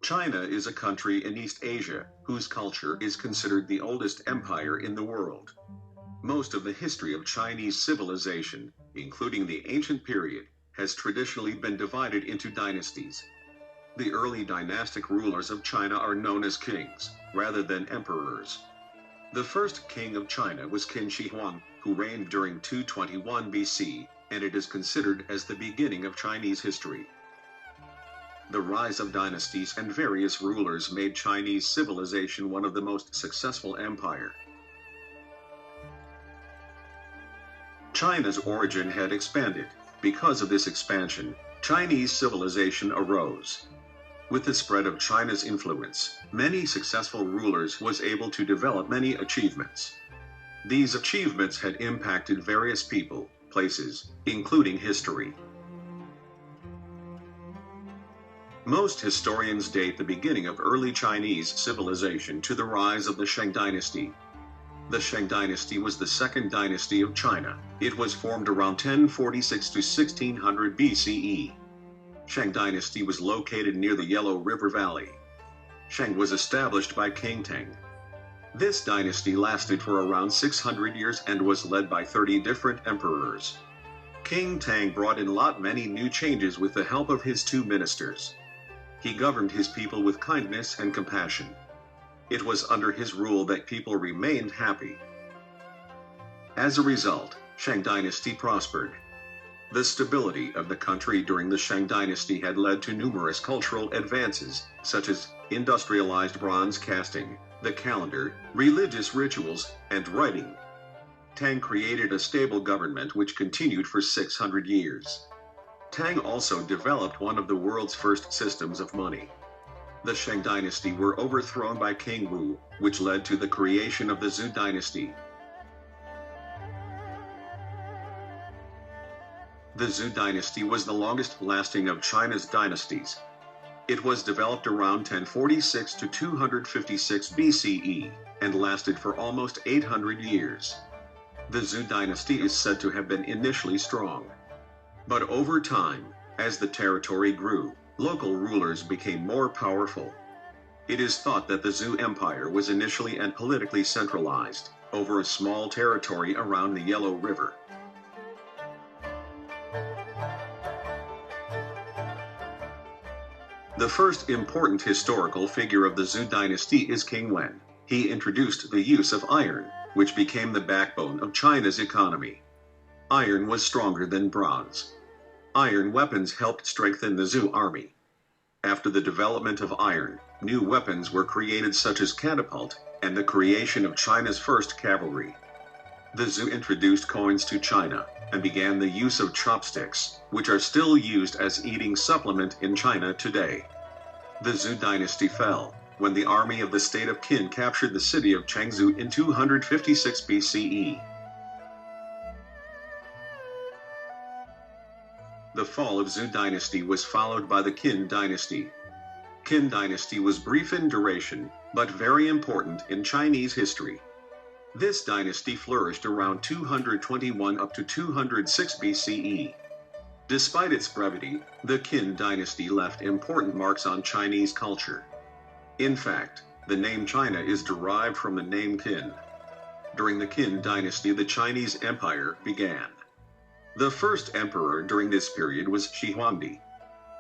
China is a country in East Asia, whose culture is considered the oldest empire in the world. Most of the history of Chinese civilization, including the ancient period, has traditionally been divided into dynasties. The early dynastic rulers of China are known as kings, rather than emperors. The first king of China was Qin Shi Huang, who reigned during 221 BC, and it is considered as the beginning of Chinese history. The rise of dynasties and various rulers made Chinese civilization one of the most successful empires. China's origin had expanded. Because of this expansion, Chinese civilization arose. With the spread of China's influence, many successful rulers was able to develop many achievements. These achievements had impacted various people, places, including history. Most historians date the beginning of early Chinese civilization to the rise of the Shang dynasty. The Shang dynasty was the second dynasty of China. It was formed around 1046 to 1600 BCE. Shang dynasty was located near the Yellow River Valley. Shang was established by King Tang. This dynasty lasted for around 600 years and was led by 30 different emperors. King Tang brought in many new changes with the help of his two ministers. He governed his people with kindness and compassion. It was under his rule that people remained happy. As a result, Shang dynasty prospered. The stability of the country during the Shang dynasty had led to numerous cultural advances, such as industrialized bronze casting, the calendar, religious rituals, and writing. Tang created a stable government which continued for 600 years. Tang also developed one of the world's first systems of money. The Shang dynasty were overthrown by King Wu, which led to the creation of the Zhou dynasty. The Zhou dynasty was the longest-lasting of China's dynasties. It was developed around 1046 to 256 BCE, and lasted for almost 800 years. The Zhou dynasty is said to have been initially strong. But over time, as the territory grew, local rulers became more powerful. It is thought that the Zhou Empire was initially and politically centralized, over a small territory around the Yellow River. The first important historical figure of the Zhou dynasty is King Wen. He introduced the use of iron, which became the backbone of China's economy. Iron was stronger than bronze. Iron weapons helped strengthen the Zhou army. After the development of iron, new weapons were created such as catapult, and the creation of China's first cavalry. The Zhou introduced coins to China, and began the use of chopsticks, which are still used as eating supplement in China today. The Zhou dynasty fell when the army of the state of Qin captured the city of Changzhou in 256 BCE. The fall of Zhou dynasty was followed by the Qin dynasty. Qin dynasty was brief in duration, but very important in Chinese history. This dynasty flourished around 221 up to 206 BCE. Despite its brevity, the Qin dynasty left important marks on Chinese culture. In fact, the name China is derived from the name Qin. During the Qin dynasty, the Chinese Empire began. The first emperor during this period was Shi Huangdi.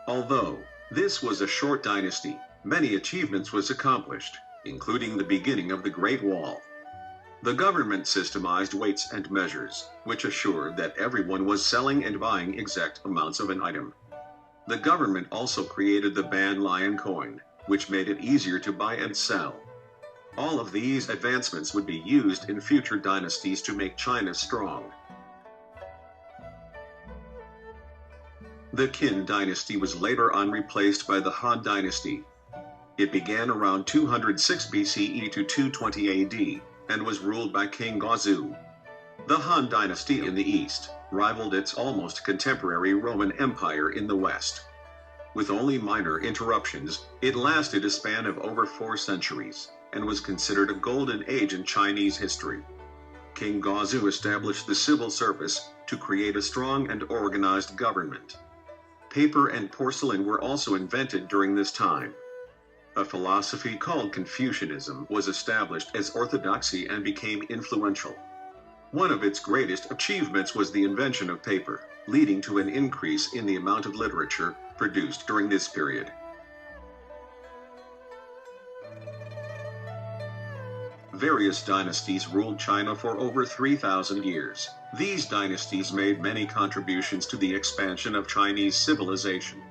Although this was a short dynasty, many achievements was accomplished, including the beginning of the Great Wall. The government systemized weights and measures, which assured that everyone was selling and buying exact amounts of an item. The government also created the Ban Lion coin, which made it easier to buy and sell. All of these advancements would be used in future dynasties to make China strong. The Qin dynasty was later on replaced by the Han dynasty. It began around 206 BCE to 220 AD, and was ruled by King Gaozu. The Han dynasty in the east rivaled its almost contemporary Roman Empire in the west. With only minor interruptions, it lasted a span of over 4 centuries, and was considered a golden age in Chinese history. King Gaozu established the civil service to create a strong and organized government. Paper and porcelain were also invented during this time. A philosophy called Confucianism was established as orthodoxy and became influential. One of its greatest achievements was the invention of paper, leading to an increase in the amount of literature produced during this period. Various dynasties ruled China for over 3,000 years. These dynasties made many contributions to the expansion of Chinese civilization.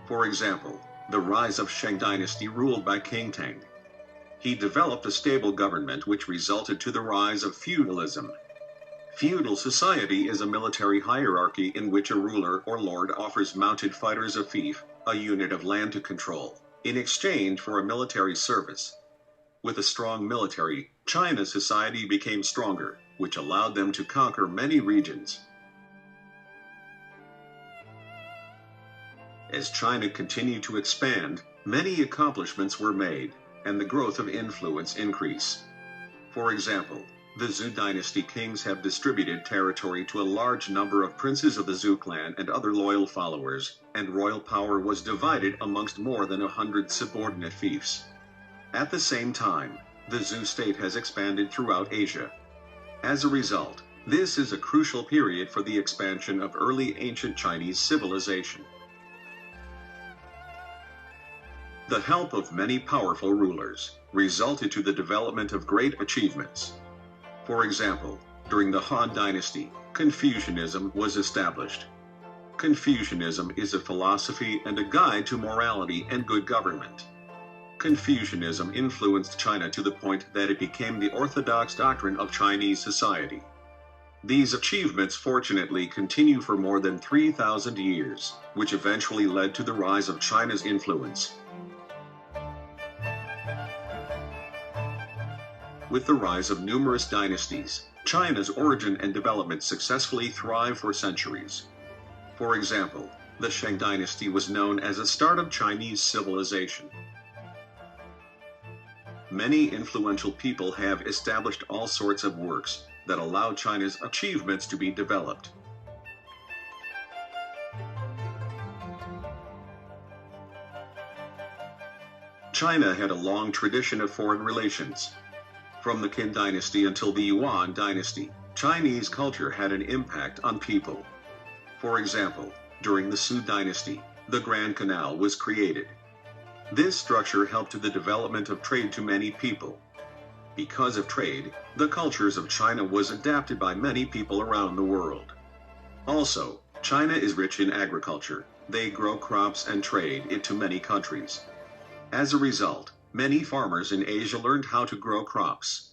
For example, the rise of Shang dynasty ruled by King Tang. He developed a stable government which resulted to the rise of feudalism. Feudal society is a military hierarchy in which a ruler or lord offers mounted fighters a fief, a unit of land to control, in exchange for a military service. With a strong military, China's society became stronger, which allowed them to conquer many regions. As China continued to expand, many accomplishments were made, and the growth of influence increased. For example, the Zhou dynasty kings have distributed territory to a large number of princes of the Zhou clan and other loyal followers, and royal power was divided amongst more than 100 subordinate fiefs. At the same time, the Zhou state has expanded throughout Asia. As a result, this is a crucial period for the expansion of early ancient Chinese civilization. The help of many powerful rulers resulted to the development of great achievements. For example, during the Han Dynasty, Confucianism was established. Confucianism is a philosophy and a guide to morality and good government. Confucianism influenced China to the point that it became the orthodox doctrine of Chinese society. These achievements fortunately continue for more than 3,000 years, which eventually led to the rise of China's influence. With the rise of numerous dynasties, China's origin and development successfully thrived for centuries. For example, the Shang dynasty was known as the start of Chinese civilization. Many influential people have established all sorts of works that allow China's achievements to be developed. China had a long tradition of foreign relations. From the Qin dynasty until the Yuan dynasty, Chinese culture had an impact on people. For example, during the Sui dynasty, the Grand Canal was created. This structure helped to the development of trade to many people. Because of trade, the cultures of China was adapted by many people around the world. Also, China is rich in agriculture. They grow crops and trade it to many countries. As a result, many farmers in Asia learned how to grow crops.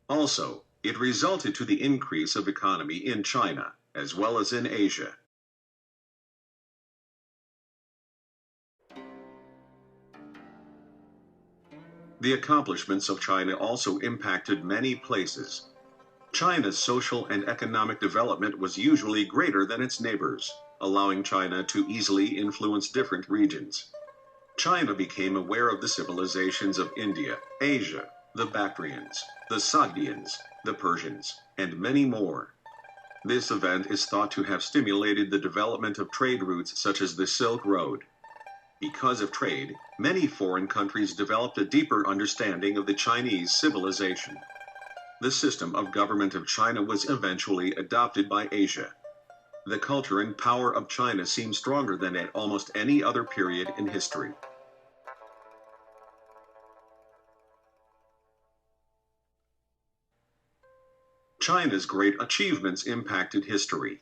Also, it resulted to the increase of economy in China, as well as in Asia. The accomplishments of China also impacted many places. China's social and economic development was usually greater than its neighbors, allowing China to easily influence different regions. China became aware of the civilizations of India, Asia, the Bactrians, the Sogdians, the Persians, and many more. This event is thought to have stimulated the development of trade routes such as the Silk Road. Because of trade, many foreign countries developed a deeper understanding of the Chinese civilization. The system of government of China was eventually adopted by Asia. The culture and power of China seem stronger than at almost any other period in history. China's great achievements impacted history.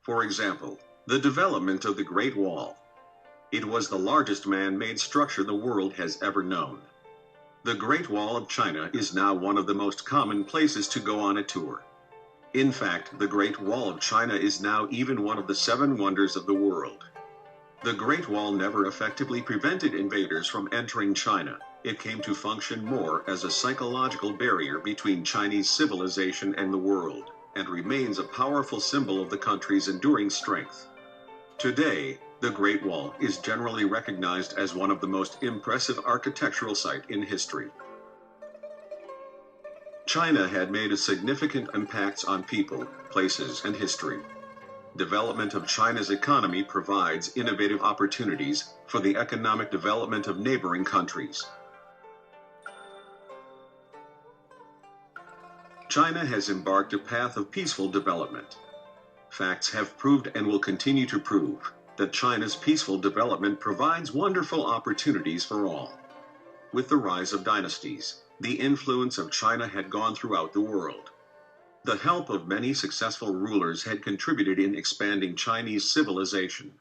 For example, the development of the Great Wall. It was the largest man-made structure the world has ever known. The Great Wall of China is now one of the most common places to go on a tour. In fact, the Great Wall of China is now even one of the 7 wonders of the world. The Great Wall never effectively prevented invaders from entering China. It came to function more as a psychological barrier between Chinese civilization and the world, and remains a powerful symbol of the country's enduring strength. Today, the Great Wall is generally recognized as one of the most impressive architectural sites in history. China had made a significant impact on people, places, and history. Development of China's economy provides innovative opportunities for the economic development of neighboring countries. China has embarked a path of peaceful development. Facts have proved and will continue to prove that China's peaceful development provides wonderful opportunities for all. With the rise of dynasties, the influence of China had gone throughout the world. The help of many successful rulers had contributed in expanding Chinese civilization.